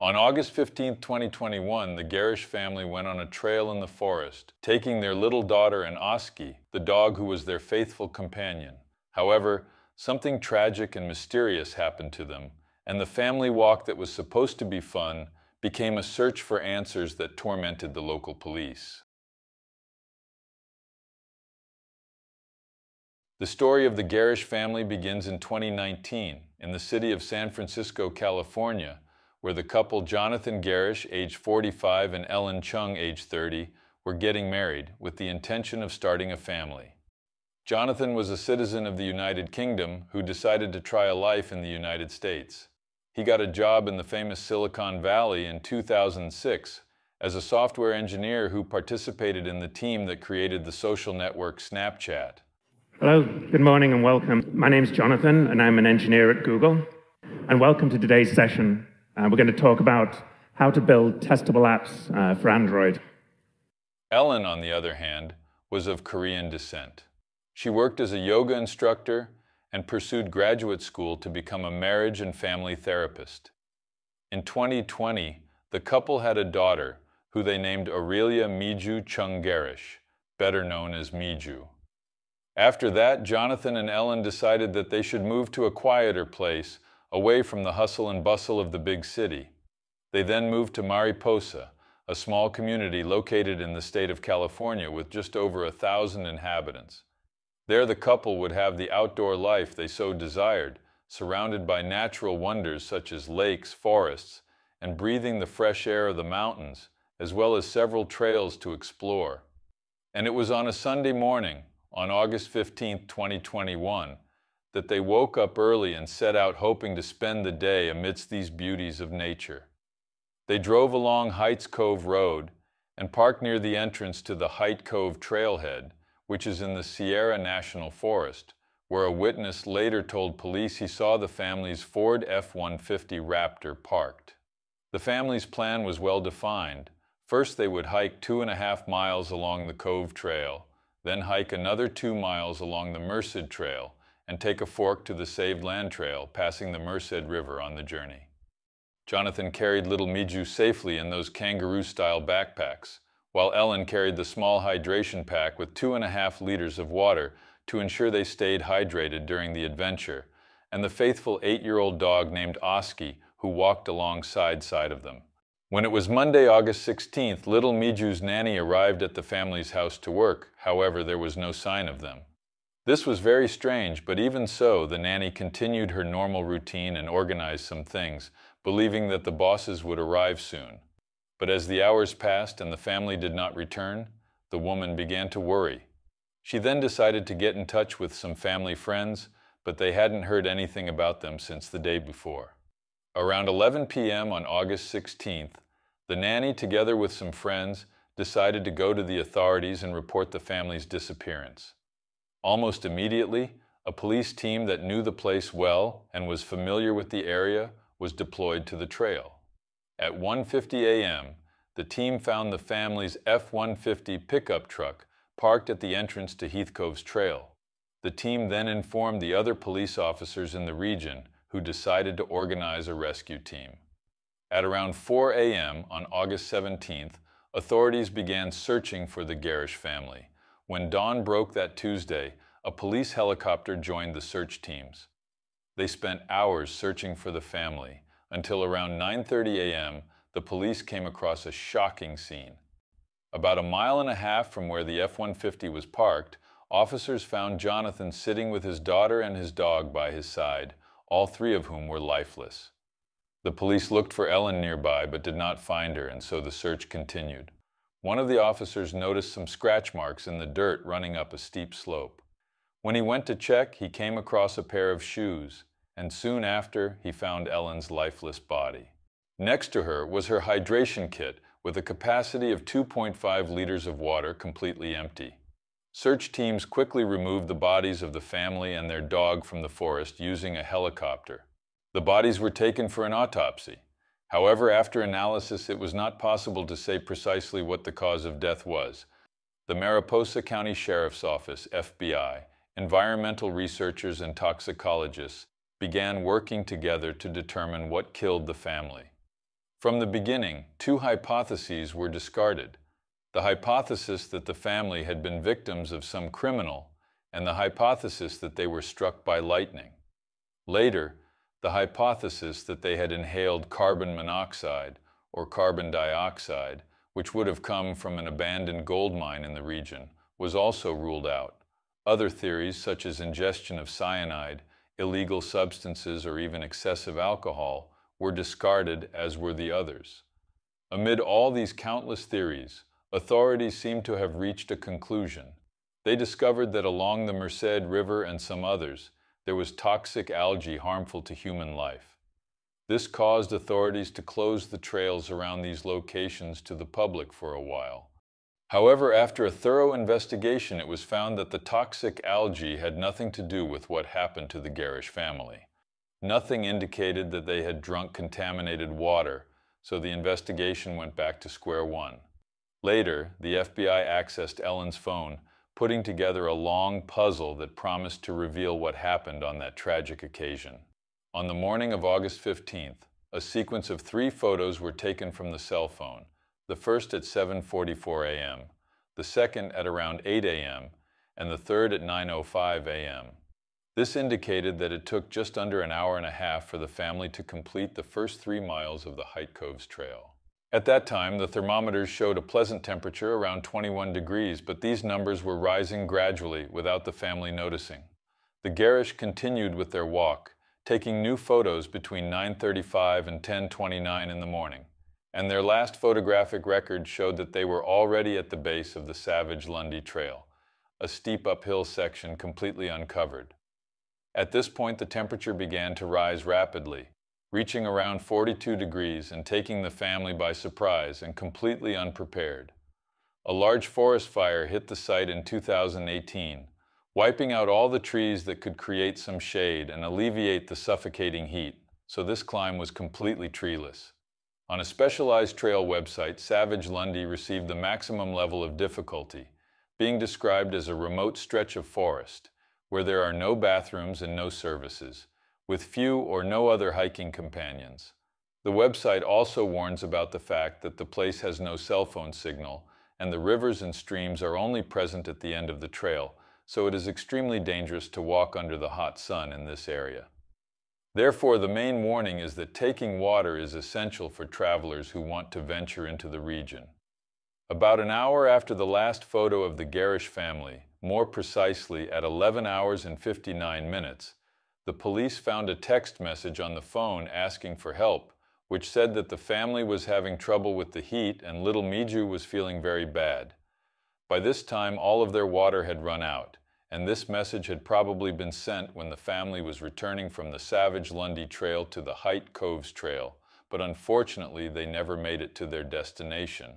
On August 15, 2021, the Gerrish family went on a trail in the forest, taking their little daughter and Oski, the dog who was their faithful companion. However, something tragic and mysterious happened to them, and the family walk that was supposed to be fun became a search for answers that tormented the local police. The story of the Gerrish family begins in 2019 in the city of San Francisco, California, where the couple Jonathan Gerrish, age 45, and Ellen Chung, age 30, were getting married with the intention of starting a family. Jonathan was a citizen of the United Kingdom who decided to try a life in the United States. He got a job in the famous Silicon Valley in 2006 as a software engineer who participated in the team that created the social network Snapchat. Hello, good morning and welcome. My name's Jonathan and I'm an engineer at Google. And welcome to today's session. We're going to talk about how to build testable apps for Android. Ellen, on the other hand, was of Korean descent. She worked as a yoga instructor and pursued graduate school to become a marriage and family therapist. In 2020, the couple had a daughter who they named Aurelia Miju Chung Gerrish, better known as Miju. After that, Jonathan and Ellen decided that they should move to a quieter place, away from the hustle and bustle of the big city. They then moved to Mariposa, a small community located in the state of California with just over 1,000 inhabitants. There the couple would have the outdoor life they so desired, surrounded by natural wonders such as lakes, forests, and breathing the fresh air of the mountains, as well as several trails to explore. And it was on a Sunday morning, on August 15, 2021, that they woke up early and set out hoping to spend the day amidst these beauties of nature. They drove along Heights Cove Road and parked near the entrance to the Height Cove Trailhead, which is in the Sierra National Forest, where a witness later told police he saw the family's Ford F-150 Raptor parked. The family's plan was well defined. First, they would hike 2.5 miles along the Cove Trail, then hike another 2 miles along the Merced Trail, and take a fork to the Saved Land Trail, passing the Merced River on the journey. Jonathan carried little Miju safely in those kangaroo-style backpacks, while Ellen carried the small hydration pack with 2.5 liters of water to ensure they stayed hydrated during the adventure, and the faithful 8-year-old dog named Oski, who walked alongside of them. When it was Monday, August 16th, little Miju's nanny arrived at the family's house to work. However, there was no sign of them. This was very strange, but even so, the nanny continued her normal routine and organized some things, believing that the bosses would arrive soon. But as the hours passed and the family did not return, the woman began to worry. She then decided to get in touch with some family friends, but they hadn't heard anything about them since the day before. Around 11 p.m. on August 16th, the nanny, together with some friends, decided to go to the authorities and report the family's disappearance. Almost immediately, a police team that knew the place well and was familiar with the area was deployed to the trail. At 1:50 a.m., the team found the family's F-150 pickup truck parked at the entrance to Heath Cove's trail. The team then informed the other police officers in the region, who decided to organize a rescue team. At around 4 a.m. on August 17th, authorities began searching for the Gerrish family. When dawn broke that Tuesday, a police helicopter joined the search teams. They spent hours searching for the family, until around 9:30 a.m., the police came across a shocking scene. About 1.5 miles from where the F-150 was parked, officers found Jonathan sitting with his daughter and his dog by his side, all 3 of whom were lifeless. The police looked for Ellen nearby but did not find her, and so the search continued. One of the officers noticed some scratch marks in the dirt running up a steep slope. When he went to check, he came across a pair of shoes, and soon after, he found Ellen's lifeless body. Next to her was her hydration kit with a capacity of 2.5 liters of water, completely empty. Search teams quickly removed the bodies of the family and their dog from the forest using a helicopter. The bodies were taken for an autopsy. However, after analysis, it was not possible to say precisely what the cause of death was. The Mariposa County Sheriff's Office, FBI, environmental researchers and toxicologists began working together to determine what killed the family. From the beginning, two hypotheses were discarded: the hypothesis that the family had been victims of some criminal, and the hypothesis that they were struck by lightning. Later, the hypothesis that they had inhaled carbon monoxide or carbon dioxide, which would have come from an abandoned gold mine in the region, was also ruled out. Other theories, such as ingestion of cyanide, illegal substances, or even excessive alcohol, were discarded, as were the others. Amid all these countless theories, authorities seem to have reached a conclusion. They discovered that along the Merced River and some others, there was toxic algae harmful to human life. This caused authorities to close the trails around these locations to the public for a while. However, after a thorough investigation, it was found that the toxic algae had nothing to do with what happened to the Gerrish family. Nothing indicated that they had drunk contaminated water, so the investigation went back to square one. Later, the FBI accessed Ellen's phone, putting together a long puzzle that promised to reveal what happened on that tragic occasion. On the morning of August 15th, a sequence of 3 photos were taken from the cell phone, the first at 7:44 a.m., the second at around 8 a.m., and the third at 9:05 a.m. This indicated that it took just under an hour and a half for the family to complete the first 3 miles of the Height Coves Trail. At that time, the thermometers showed a pleasant temperature around 21 degrees, but these numbers were rising gradually without the family noticing. The Gerrish continued with their walk, taking new photos between 9:35 and 10:29 in the morning, and their last photographic record showed that they were already at the base of the Savage Lundy Trail, a steep uphill section completely uncovered. At this point, the temperature began to rise rapidly, reaching around 42 degrees and taking the family by surprise and completely unprepared. A large forest fire hit the site in 2018, wiping out all the trees that could create some shade and alleviate the suffocating heat, so this climb was completely treeless. On a specialized trail website, Savage Lundy received the maximum level of difficulty, being described as a remote stretch of forest, where there are no bathrooms and no services, with few or no other hiking companions. The website also warns about the fact that the place has no cell phone signal, and the rivers and streams are only present at the end of the trail, so it is extremely dangerous to walk under the hot sun in this area. Therefore, the main warning is that taking water is essential for travelers who want to venture into the region. About an hour after the last photo of the Gerrish family, more precisely at 11 hours and 59 minutes, the police found a text message on the phone asking for help, which said that the family was having trouble with the heat and little Miju was feeling very bad. By this time, all of their water had run out, and this message had probably been sent when the family was returning from the Savage Lundy Trail to the Height Coves Trail, but unfortunately they never made it to their destination.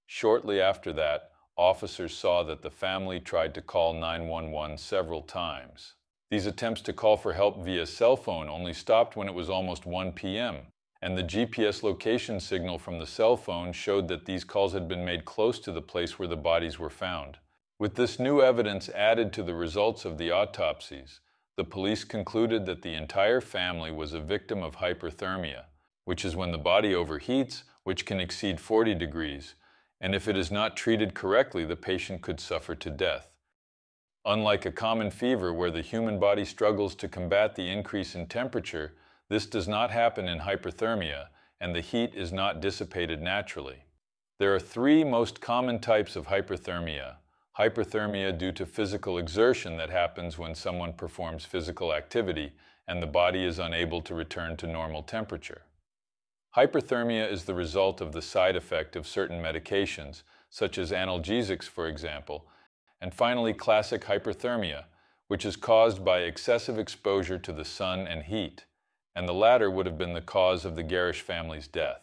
Shortly after that, officers saw that the family tried to call 911 several times. These attempts to call for help via cell phone only stopped when it was almost 1 p.m., and the GPS location signal from the cell phone showed that these calls had been made close to the place where the bodies were found. With this new evidence added to the results of the autopsies, the police concluded that the entire family was a victim of hyperthermia, which is when the body overheats, which can exceed 40 degrees, and if it is not treated correctly, the patient could suffer to death. Unlike a common fever where the human body struggles to combat the increase in temperature, this does not happen in hyperthermia, and the heat is not dissipated naturally. There are 3 most common types of hyperthermia. Hyperthermia due to physical exertion that happens when someone performs physical activity and the body is unable to return to normal temperature. Hyperthermia is the result of the side effect of certain medications, such as analgesics, for example, and finally classic hyperthermia, which is caused by excessive exposure to the sun and heat, and the latter would have been the cause of the Gerrish family's death.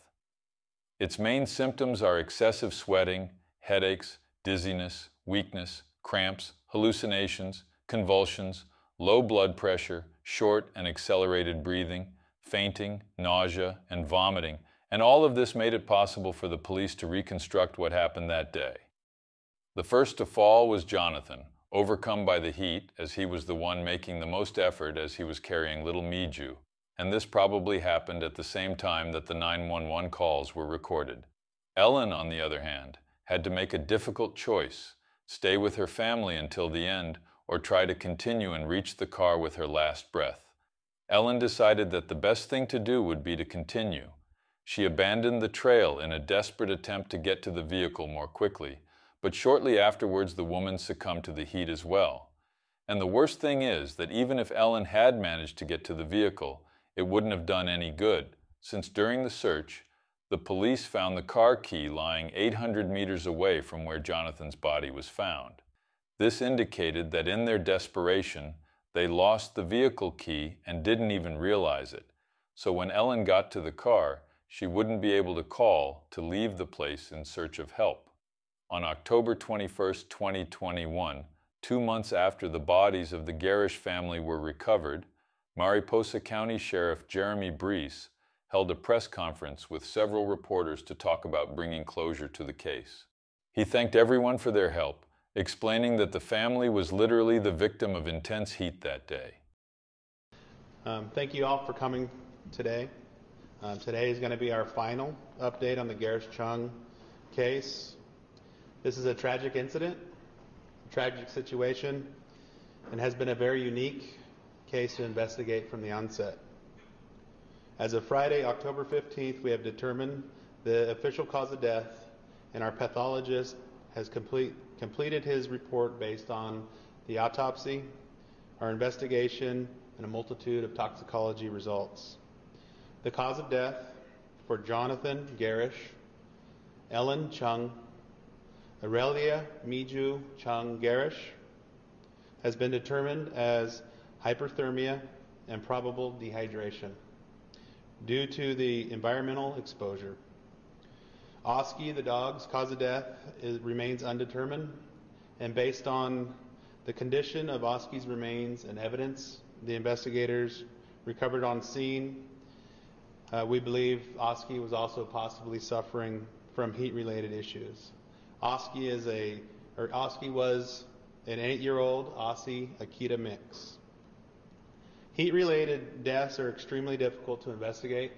Its main symptoms are excessive sweating, headaches, dizziness, weakness, cramps, hallucinations, convulsions, low blood pressure, short and accelerated breathing, fainting, nausea, and vomiting, and all of this made it possible for the police to reconstruct what happened that day. The first to fall was Jonathan, overcome by the heat, as he was the one making the most effort as he was carrying little Miju, and this probably happened at the same time that the 911 calls were recorded. Ellen, on the other hand, had to make a difficult choice: stay with her family until the end, or try to continue and reach the car with her last breath. Ellen decided that the best thing to do would be to continue. She abandoned the trail in a desperate attempt to get to the vehicle more quickly, but shortly afterwards the woman succumbed to the heat as well. And the worst thing is that even if Ellen had managed to get to the vehicle, it wouldn't have done any good, since during the search, the police found the car key lying 800 meters away from where Jonathan's body was found. This indicated that in their desperation, they lost the vehicle key and didn't even realize it. So when Ellen got to the car, she wouldn't be able to call to leave the place in search of help. On October 21, 2021, 2 months after the bodies of the Gerrish family were recovered, Mariposa County Sheriff Jeremy Brees held a press conference with several reporters to talk about bringing closure to the case. He thanked everyone for their help, explaining that the family was literally the victim of intense heat that day. Thank you all for coming today. Today is going to be our final update on the Gerrish Chung case. This is a tragic incident, a tragic situation, and has been a very unique case to investigate from the onset. As of Friday, October 15th, we have determined the official cause of death, and our pathologist has completed his report based on the autopsy, our investigation, and a multitude of toxicology results. The cause of death for Jonathan Gerrish, Ellen Chung, Aurelia Miju Chung Gerrish has been determined as hyperthermia and probable dehydration due to the environmental exposure. Oski, the dog's cause of death, remains undetermined, and based on the condition of Oski's remains and evidence the investigators recovered on scene, we believe Oski was also possibly suffering from heat-related issues. Oski was an 8-year-old Aussie Akita mix. Heat-related deaths are extremely difficult to investigate,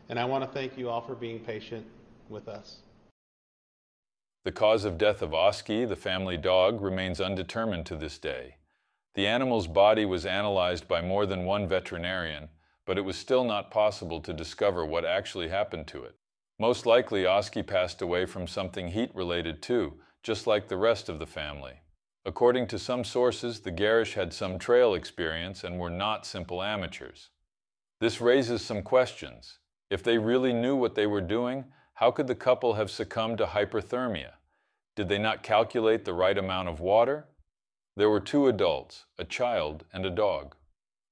and I want to thank you all for being patient with us. The cause of death of Oski, the family dog, remains undetermined to this day. The animal's body was analyzed by more than one veterinarian, but it was still not possible to discover what actually happened to it. Most likely, Oski passed away from something heat-related too, just like the rest of the family. According to some sources, the Gerrish had some trail experience and were not simple amateurs. This raises some questions. If they really knew what they were doing, how could the couple have succumbed to hyperthermia? Did they not calculate the right amount of water? There were 2 adults, a child, and a dog.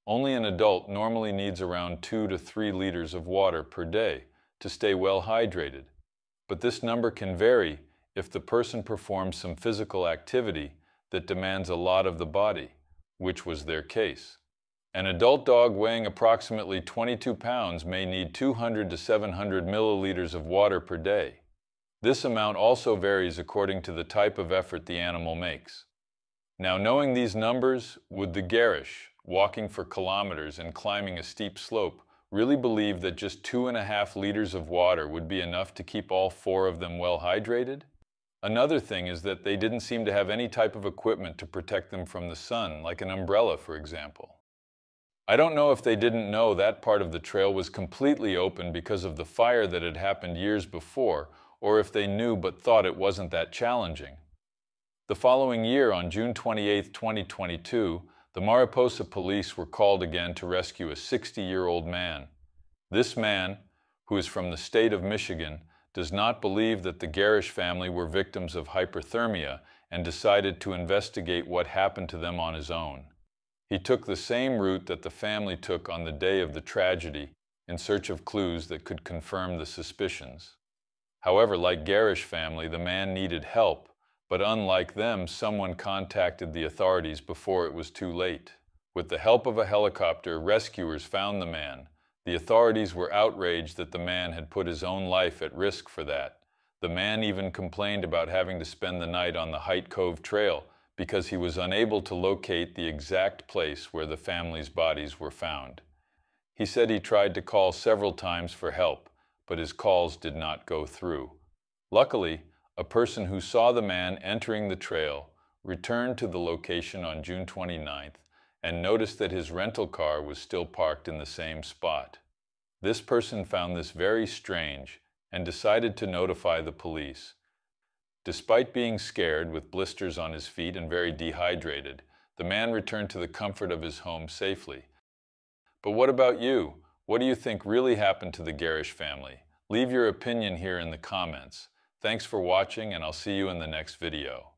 Only an adult normally needs around 2 to 3 liters of water per day to stay well hydrated. But this number can vary if the person performs some physical activity that demands a lot of the body, which was their case. An adult dog weighing approximately 22 pounds may need 200 to 700 milliliters of water per day. This amount also varies according to the type of effort the animal makes. Now, knowing these numbers, would the Gerrish, walking for kilometers and climbing a steep slope, really believe that just 2.5 liters of water would be enough to keep all 4 of them well hydrated? Another thing is that they didn't seem to have any type of equipment to protect them from the sun, like an umbrella, for example. I don't know if they didn't know that part of the trail was completely open because of the fire that had happened years before, or if they knew but thought it wasn't that challenging. The following year, on June 28, 2022, the Mariposa police were called again to rescue a 60-year-old man. This man, who is from the state of Michigan, does not believe that the Gerrish family were victims of hyperthermia and decided to investigate what happened to them on his own. He took the same route that the family took on the day of the tragedy in search of clues that could confirm the suspicions. However, like Gerrish family, the man needed help, but unlike them, someone contacted the authorities before it was too late. With the help of a helicopter, rescuers found the man. The authorities were outraged that the man had put his own life at risk for that. The man even complained about having to spend the night on the Height Cove Trail because he was unable to locate the exact place where the family's bodies were found. He said he tried to call several times for help, but his calls did not go through. Luckily, a person who saw the man entering the trail returned to the location on June 29th and noticed that his rental car was still parked in the same spot. This person found this very strange and decided to notify the police. Despite being scared with blisters on his feet and very dehydrated, the man returned to the comfort of his home safely. But what about you? What do you think really happened to the Gerrish family? Leave your opinion here in the comments. Thanks for watching, and I'll see you in the next video.